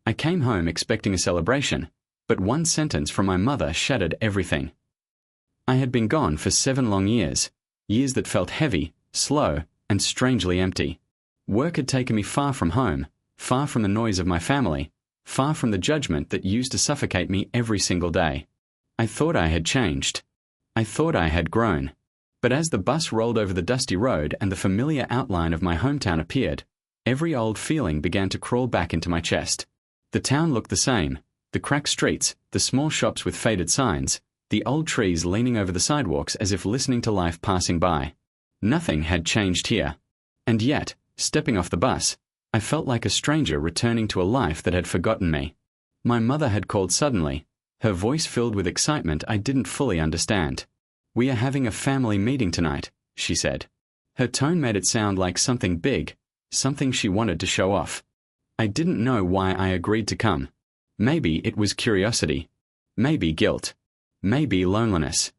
I came home expecting a celebration, but one sentence from my mother shattered everything. I had been gone for 7 long years, years that felt heavy, slow, and strangely empty. Work had taken me far from home, far from the noise of my family, far from the judgment that used to suffocate me every single day. I thought I had changed. I thought I had grown. But as the bus rolled over the dusty road and the familiar outline of my hometown appeared, every old feeling began to crawl back into my chest. The town looked the same, the cracked streets, the small shops with faded signs, the old trees leaning over the sidewalks as if listening to life passing by. Nothing had changed here. And yet, stepping off the bus, I felt like a stranger returning to a life that had forgotten me. My mother had called suddenly, her voice filled with excitement I didn't fully understand. "We are having a family meeting tonight," she said. Her tone made it sound like something big, something she wanted to show off. I didn't know why I agreed to come. Maybe it was curiosity. Maybe guilt. Maybe loneliness.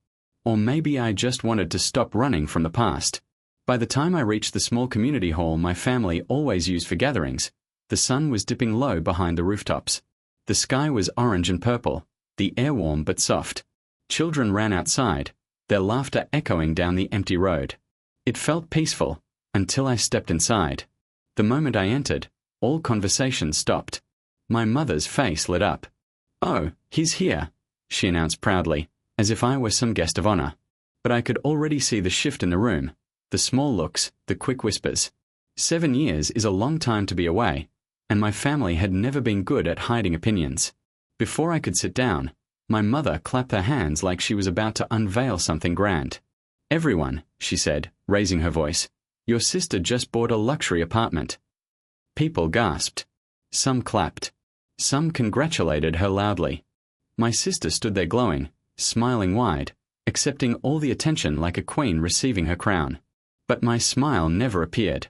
Or maybe I just wanted to stop running from the past. By the time I reached the small community hall my family always used for gatherings, the sun was dipping low behind the rooftops. The sky was orange and purple, the air warm but soft. Children ran outside, their laughter echoing down the empty road. It felt peaceful, until I stepped inside. The moment I entered, all conversation stopped. My mother's face lit up. "Oh, he's here," she announced proudly, as if I were some guest of honor. But I could already see the shift in the room, the small looks, the quick whispers. 7 years is a long time to be away, and my family had never been good at hiding opinions. Before I could sit down, my mother clapped her hands like she was about to unveil something grand. "Everyone," she said, raising her voice, "your sister just bought a luxury apartment." People gasped. Some clapped. Some congratulated her loudly. My sister stood there glowing, smiling wide, accepting all the attention like a queen receiving her crown. But my smile never appeared.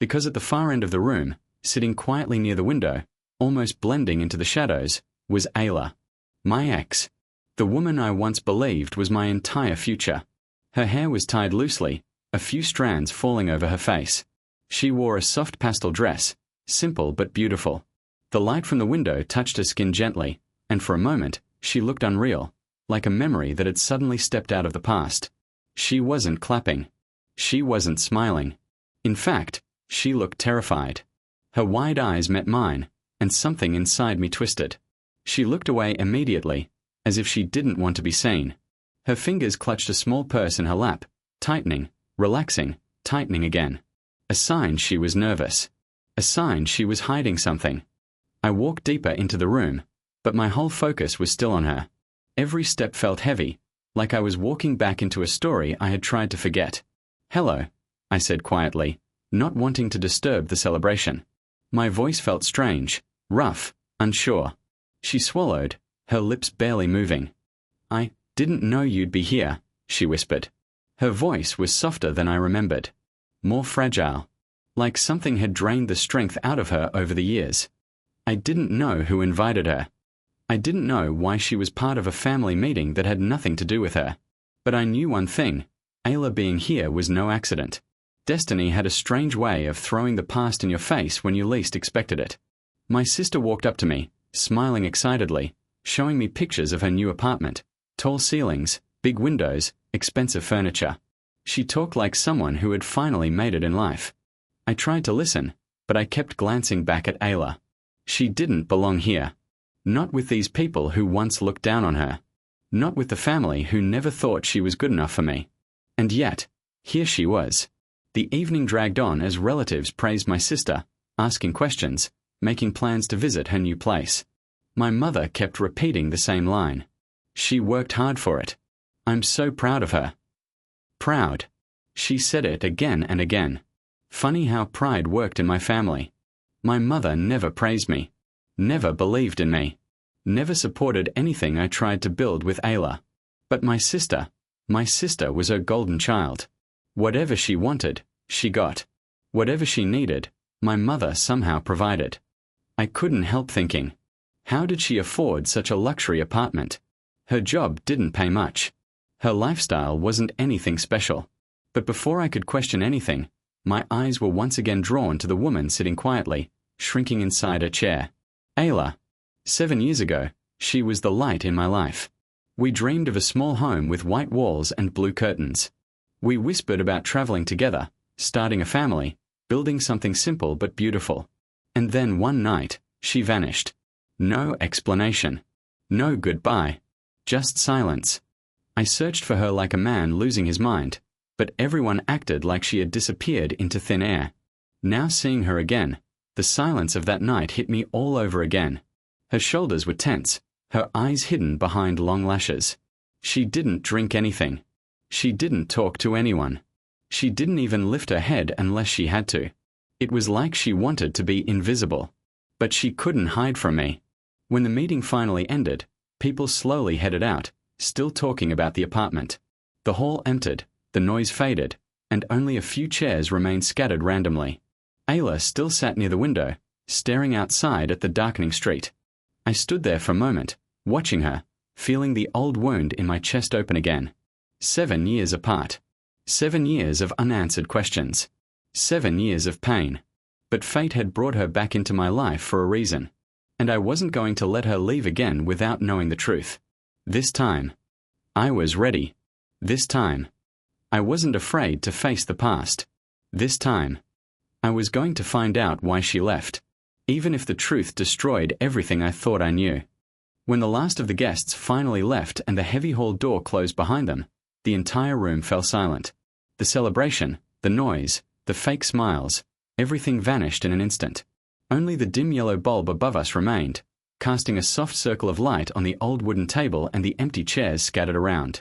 Because at the far end of the room, sitting quietly near the window, almost blending into the shadows, was Ayla. My ex. The woman I once believed was my entire future. Her hair was tied loosely, a few strands falling over her face. She wore a soft pastel dress, simple but beautiful. The light from the window touched her skin gently, and for a moment, she looked unreal, like a memory that had suddenly stepped out of the past. She wasn't clapping. She wasn't smiling. In fact, she looked terrified. Her wide eyes met mine, and something inside me twisted. She looked away immediately, as if she didn't want to be seen. Her fingers clutched a small purse in her lap, tightening, relaxing, tightening again. A sign she was nervous. A sign she was hiding something. I walked deeper into the room, but my whole focus was still on her. Every step felt heavy, like I was walking back into a story I had tried to forget. "Hello," I said quietly, not wanting to disturb the celebration. My voice felt strange, rough, unsure. She swallowed, her lips barely moving. "I didn't know you'd be here," she whispered. Her voice was softer than I remembered. More fragile. Like something had drained the strength out of her over the years. I didn't know who invited her. I didn't know why she was part of a family meeting that had nothing to do with her. But I knew one thing. Ayla being here was no accident. Destiny had a strange way of throwing the past in your face when you least expected it. My sister walked up to me, smiling excitedly, showing me pictures of her new apartment. Tall ceilings, big windows, expensive furniture. She talked like someone who had finally made it in life. I tried to listen, but I kept glancing back at Ayla. She didn't belong here. Not with these people who once looked down on her. Not with the family who never thought she was good enough for me. And yet, here she was. The evening dragged on as relatives praised my sister, asking questions, making plans to visit her new place. My mother kept repeating the same line. She worked hard for it. I'm so proud of her. Proud. She said it again and again. Funny how pride worked in my family. My mother never praised me, never believed in me, never supported anything I tried to build with Ayla. But my sister was her golden child. Whatever she wanted, she got. Whatever she needed, my mother somehow provided. I couldn't help thinking, how did she afford such a luxury apartment? Her job didn't pay much. Her lifestyle wasn't anything special. But before I could question anything, my eyes were once again drawn to the woman sitting quietly, shrinking inside her chair. Ayla. 7 years ago, she was the light in my life. We dreamed of a small home with white walls and blue curtains. We whispered about traveling together, starting a family, building something simple but beautiful. And then one night, she vanished. No explanation. No goodbye. Just silence. I searched for her like a man losing his mind, but everyone acted like she had disappeared into thin air. Now seeing her again, the silence of that night hit me all over again. Her shoulders were tense, her eyes hidden behind long lashes. She didn't drink anything. She didn't talk to anyone. She didn't even lift her head unless she had to. It was like she wanted to be invisible. But she couldn't hide from me. When the meeting finally ended, people slowly headed out, still talking about the apartment. The hall emptied, the noise faded, and only a few chairs remained scattered randomly. Ayla still sat near the window, staring outside at the darkening street. I stood there for a moment, watching her, feeling the old wound in my chest open again. 7 years apart. 7 years of unanswered questions. 7 years of pain. But fate had brought her back into my life for a reason. And I wasn't going to let her leave again without knowing the truth. This time, I was ready. This time, I wasn't afraid to face the past. This time, I was going to find out why she left, even if the truth destroyed everything I thought I knew. When the last of the guests finally left and the heavy hall door closed behind them, the entire room fell silent. The celebration, the noise, the fake smiles, everything vanished in an instant. Only the dim yellow bulb above us remained, casting a soft circle of light on the old wooden table and the empty chairs scattered around.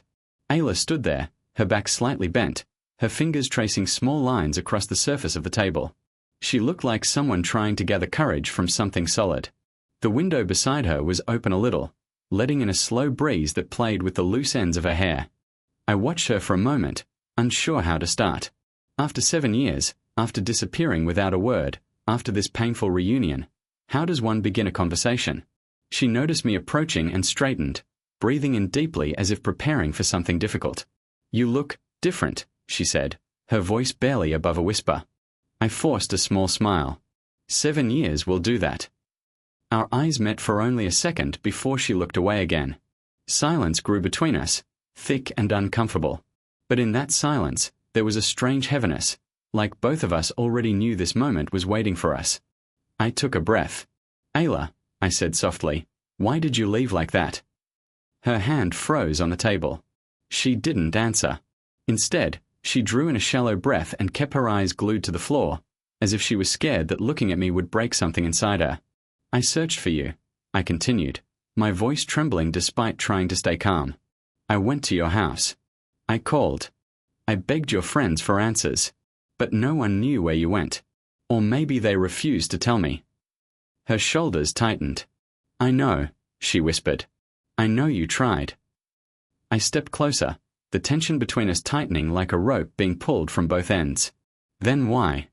Ayla stood there, her back slightly bent, her fingers tracing small lines across the surface of the table. She looked like someone trying to gather courage from something solid. The window beside her was open a little, letting in a slow breeze that played with the loose ends of her hair. I watched her for a moment, unsure how to start. After 7 years, after disappearing without a word, after this painful reunion, how does one begin a conversation? She noticed me approaching and straightened, breathing in deeply as if preparing for something difficult. "You look different," she said, her voice barely above a whisper. I forced a small smile. 7 years will do that. Our eyes met for only a second before she looked away again. Silence grew between us, thick and uncomfortable. But in that silence, there was a strange heaviness, like both of us already knew this moment was waiting for us. I took a breath. "Ayla," I said softly, "why did you leave like that?" Her hand froze on the table. She didn't answer. Instead, she drew in a shallow breath and kept her eyes glued to the floor, as if she was scared that looking at me would break something inside her. "I searched for you," I continued, my voice trembling despite trying to stay calm. "I went to your house. I called. I begged your friends for answers. But no one knew where you went. Or maybe they refused to tell me." Her shoulders tightened. "I know," she whispered. "I know you tried." I stepped closer, the tension between us tightening like a rope being pulled from both ends. "Then why?"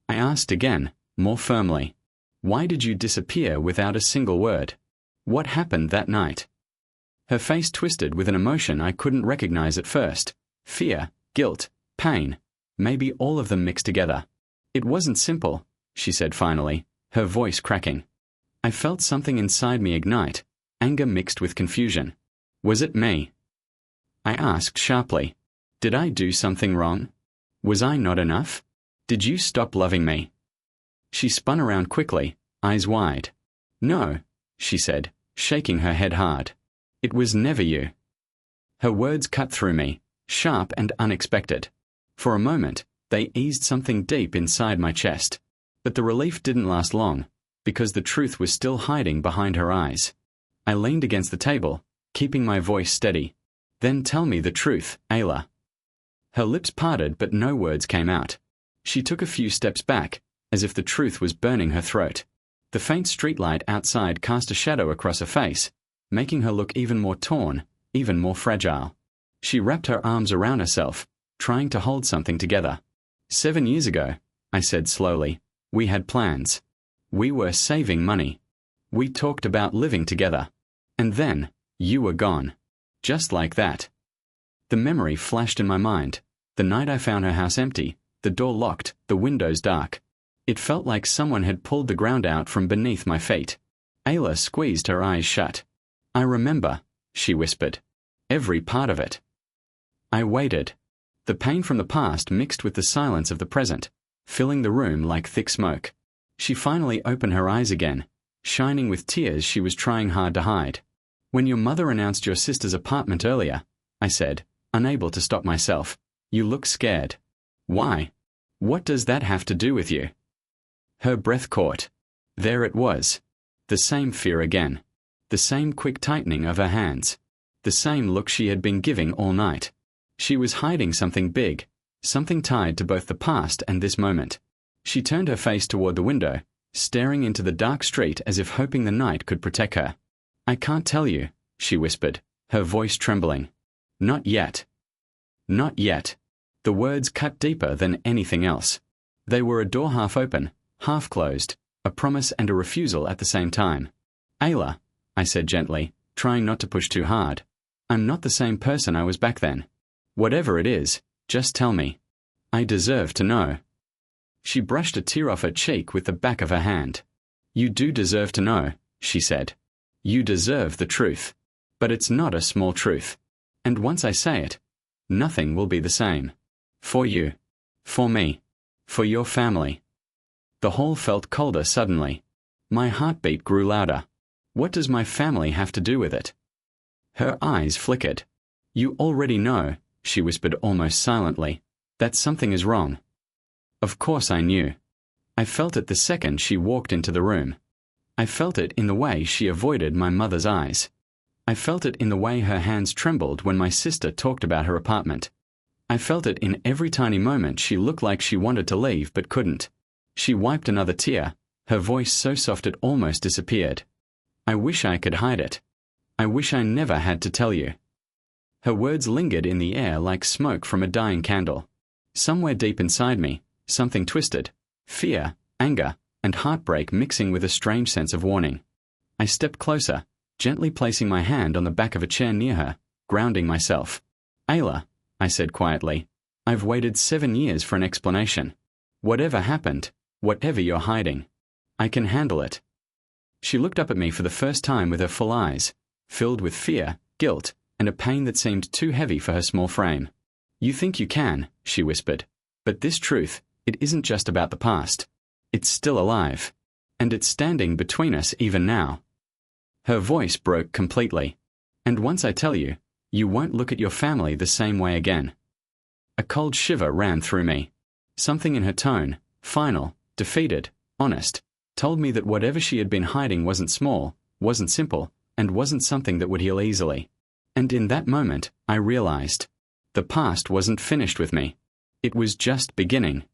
I asked again, more firmly. "Why did you disappear without a single word? What happened that night?" Her face twisted with an emotion I couldn't recognize at first. Fear, guilt, pain, maybe all of them mixed together. "It wasn't simple," she said finally, her voice cracking. I felt something inside me ignite, anger mixed with confusion. "Was it me?" I asked sharply. "Did I do something wrong? Was I not enough? Did you stop loving me?" She spun around quickly, eyes wide. "No," she said, shaking her head hard. "It was never you." Her words cut through me, sharp and unexpected. For a moment, they eased something deep inside my chest. But the relief didn't last long, because the truth was still hiding behind her eyes. I leaned against the table, keeping my voice steady. "Then tell me the truth, Ayla." Her lips parted but no words came out. She took a few steps back, as if the truth was burning her throat. The faint streetlight outside cast a shadow across her face, making her look even more torn, even more fragile. She wrapped her arms around herself, trying to hold something together. 7 years ago, I said slowly, we had plans. We were saving money. We talked about living together. And then, you were gone. Just like that. The memory flashed in my mind. The night I found her house empty, the door locked, the windows dark. It felt like someone had pulled the ground out from beneath my feet. Ayla squeezed her eyes shut. I remember, she whispered. Every part of it. I waited. The pain from the past mixed with the silence of the present, filling the room like thick smoke. She finally opened her eyes again, shining with tears she was trying hard to hide. When your mother announced your sister's apartment earlier, I said, unable to stop myself, you look scared. Why? What does that have to do with you? Her breath caught. There it was. The same fear again. The same quick tightening of her hands. The same look she had been giving all night. She was hiding something big, something tied to both the past and this moment. She turned her face toward the window, staring into the dark street as if hoping the night could protect her. I can't tell you, she whispered, her voice trembling. Not yet. Not yet. The words cut deeper than anything else. They were a door half open, half closed, a promise and a refusal at the same time. Ayla, I said gently, trying not to push too hard. I'm not the same person I was back then. Whatever it is, just tell me. I deserve to know. She brushed a tear off her cheek with the back of her hand. You do deserve to know, she said. You deserve the truth. But it's not a small truth. And once I say it, nothing will be the same. For you. For me. For your family. The hall felt colder suddenly. My heartbeat grew louder. What does my family have to do with it? Her eyes flickered. You already know, she whispered almost silently, that something is wrong. Of course I knew. I felt it the second she walked into the room. I felt it in the way she avoided my mother's eyes. I felt it in the way her hands trembled when my sister talked about her apartment. I felt it in every tiny moment she looked like she wanted to leave but couldn't. She wiped another tear, her voice so soft it almost disappeared. I wish I could hide it. I wish I never had to tell you. Her words lingered in the air like smoke from a dying candle. Somewhere deep inside me, something twisted, fear, anger, and heartbreak mixing with a strange sense of warning. I stepped closer, gently placing my hand on the back of a chair near her, grounding myself. Ayla, I said quietly, I've waited 7 years for an explanation. Whatever happened, whatever you're hiding, I can handle it. She looked up at me for the first time with her full eyes, filled with fear, guilt, and a pain that seemed too heavy for her small frame. You think you can, she whispered, but this truth, it isn't just about the past. It's still alive. And it's standing between us even now. Her voice broke completely. And once I tell you, you won't look at your family the same way again. A cold shiver ran through me. Something in her tone, final, defeated, honest, told me that whatever she had been hiding wasn't small, wasn't simple, and wasn't something that would heal easily. And in that moment, I realized. The past wasn't finished with me. It was just beginning.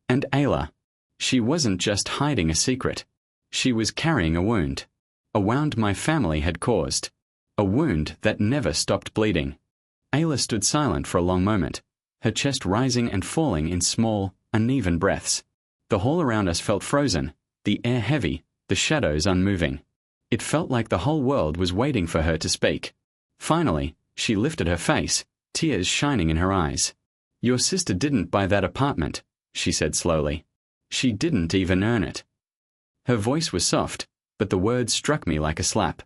And Ayla. She wasn't just hiding a secret. She was carrying a wound. A wound my family had caused. A wound that never stopped bleeding. Ayla stood silent for a long moment, her chest rising and falling in small, uneven breaths. The hall around us felt frozen, the air heavy, the shadows unmoving. It felt like the whole world was waiting for her to speak. Finally, she lifted her face, tears shining in her eyes. Your sister didn't buy that apartment, she said slowly. She didn't even earn it. Her voice was soft, but the words struck me like a slap.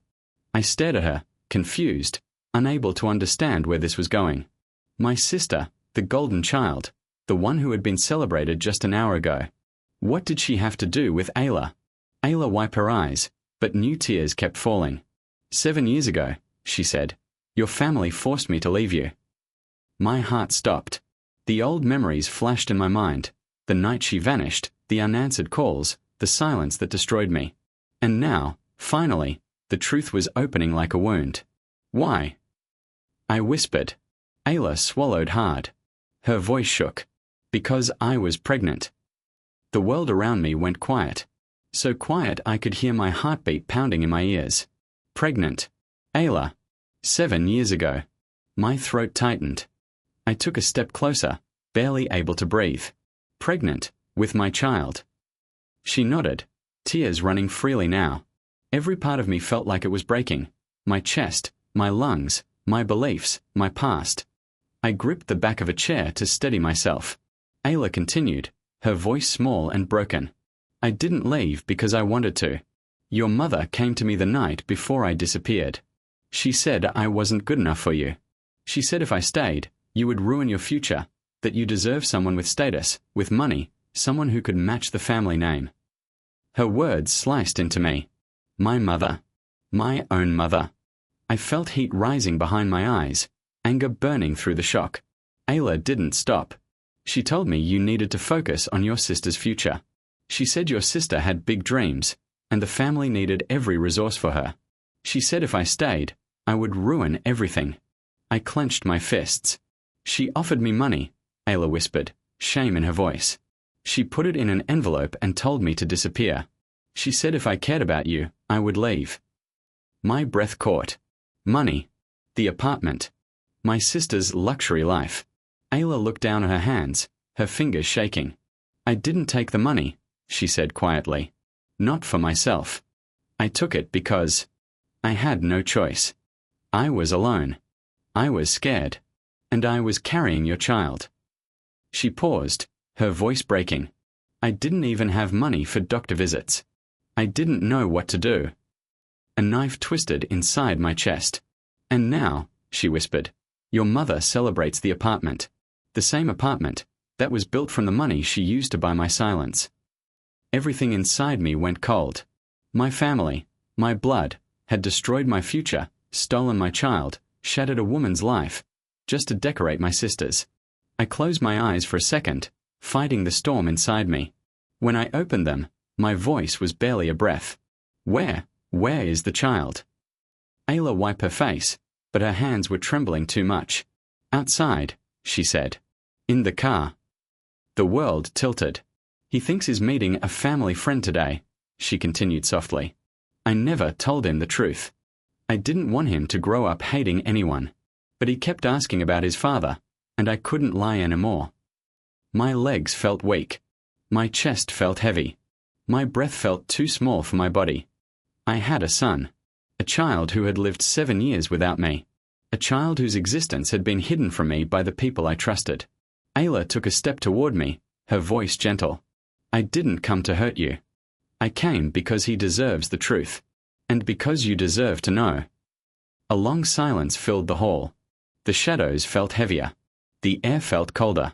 I stared at her, confused, unable to understand where this was going. My sister, the golden child, the one who had been celebrated just an hour ago. What did she have to do with Ayla? Ayla wiped her eyes, but new tears kept falling. 7 years ago, she said, your family forced me to leave you. My heart stopped. The old memories flashed in my mind. The night she vanished, the unanswered calls, the silence that destroyed me. And now, finally, the truth was opening like a wound. Why? I whispered. Ayla swallowed hard. Her voice shook. Because I was pregnant. The world around me went quiet. So quiet I could hear my heartbeat pounding in my ears. Pregnant. Ayla. 7 years ago. My throat tightened. I took a step closer, barely able to breathe. Pregnant, with my child. She nodded, tears running freely now. Every part of me felt like it was breaking. My chest, my lungs, my beliefs, my past. I gripped the back of a chair to steady myself. Ayla continued, her voice small and broken. I didn't leave because I wanted to. Your mother came to me the night before I disappeared. She said I wasn't good enough for you. She said if I stayed, you would ruin your future, that you deserve someone with status, with money, someone who could match the family name. Her words sliced into me. My mother. My own mother. I felt heat rising behind my eyes, anger burning through the shock. Ayla didn't stop. She told me you needed to focus on your sister's future. She said your sister had big dreams, and the family needed every resource for her. She said if I stayed, I would ruin everything. I clenched my fists. She offered me money, Ayla whispered, shame in her voice. She put it in an envelope and told me to disappear. She said if I cared about you, I would leave. My breath caught. Money. The apartment. My sister's luxury life. Ayla looked down at her hands, her fingers shaking. I didn't take the money, she said quietly. Not for myself. I took it because I had no choice. I was alone. I was scared. And I was carrying your child. She paused, her voice breaking. I didn't even have money for doctor visits. I didn't know what to do. A knife twisted inside my chest. And now, she whispered, your mother celebrates the apartment. The same apartment that was built from the money she used to buy my silence. Everything inside me went cold. My family, my blood, had destroyed my future, stolen my child, shattered a woman's life, just to decorate my sister's. I closed my eyes for a second, fighting the storm inside me. When I opened them, my voice was barely a breath. Where is the child? Ayla wiped her face, but her hands were trembling too much. Outside, she said. In the car. The world tilted. He thinks he's meeting a family friend today, she continued softly. I never told him the truth. I didn't want him to grow up hating anyone. But he kept asking about his father, and I couldn't lie anymore. My legs felt weak. My chest felt heavy. My breath felt too small for my body. I had a son. A child who had lived 7 years without me. A child whose existence had been hidden from me by the people I trusted. Ayla took a step toward me, her voice gentle. I didn't come to hurt you. I came because he deserves the truth. And because you deserve to know. A long silence filled the hall. The shadows felt heavier. The air felt colder.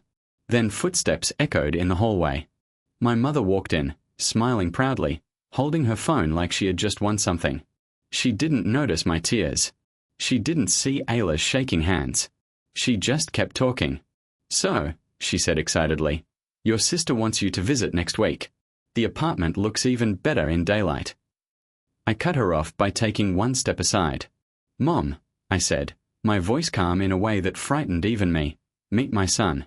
Then footsteps echoed in the hallway. My mother walked in, smiling proudly, holding her phone like she had just won something. She didn't notice my tears. She didn't see Ayla's shaking hands. She just kept talking. So, she said excitedly, your sister wants you to visit next week. The apartment looks even better in daylight. I cut her off by taking one step aside. Mom, I said, my voice calm in a way that frightened even me. Meet my son.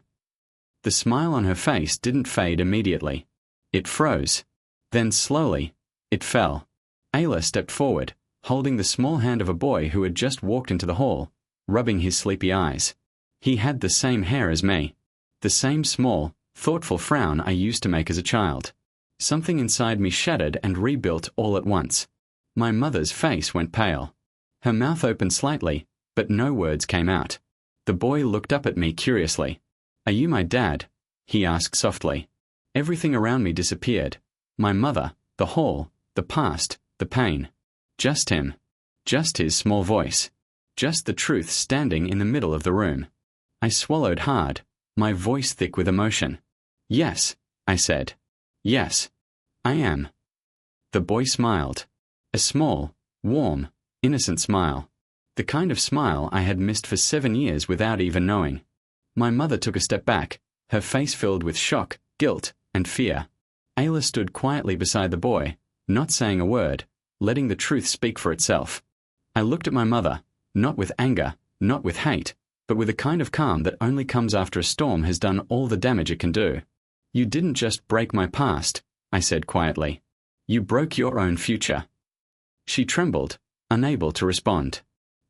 The smile on her face didn't fade immediately. It froze. Then slowly, it fell. Ayla stepped forward, holding the small hand of a boy who had just walked into the hall, rubbing his sleepy eyes. He had the same hair as me. The same small, thoughtful frown I used to make as a child. Something inside me shattered and rebuilt all at once. My mother's face went pale. Her mouth opened slightly, but no words came out. The boy looked up at me curiously. Are you my dad? He asked softly. Everything around me disappeared. My mother, the hall, the past, the pain. Just him. Just his small voice. Just the truth standing in the middle of the room. I swallowed hard, my voice thick with emotion. Yes, I said. Yes, I am. The boy smiled. A small, warm, innocent smile. The kind of smile I had missed for 7 years without even knowing. My mother took a step back, her face filled with shock, guilt, and fear. Ayla stood quietly beside the boy, not saying a word, letting the truth speak for itself. I looked at my mother, not with anger, not with hate, but with a kind of calm that only comes after a storm has done all the damage it can do. You didn't just break my past, I said quietly. You broke your own future. She trembled, unable to respond.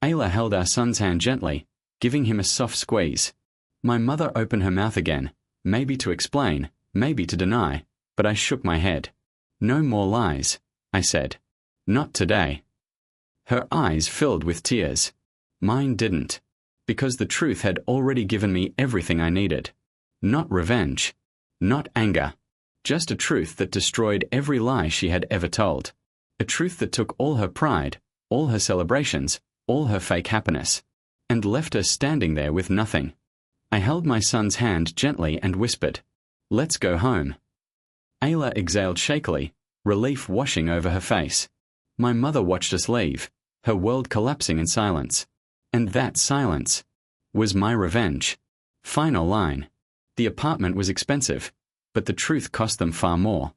Ayla held our son's hand gently, giving him a soft squeeze. My mother opened her mouth again, maybe to explain, maybe to deny, but I shook my head. No more lies, I said. Not today. Her eyes filled with tears. Mine didn't, because the truth had already given me everything I needed. Not revenge. Not anger. Just a truth that destroyed every lie she had ever told. A truth that took all her pride, all her celebrations, all her fake happiness, and left her standing there with nothing. I held my son's hand gently and whispered, "Let's go home." Ayla exhaled shakily, relief washing over her face. My mother watched us leave, her world collapsing in silence. And that silence was my revenge. Final line. The apartment was expensive, but the truth cost them far more.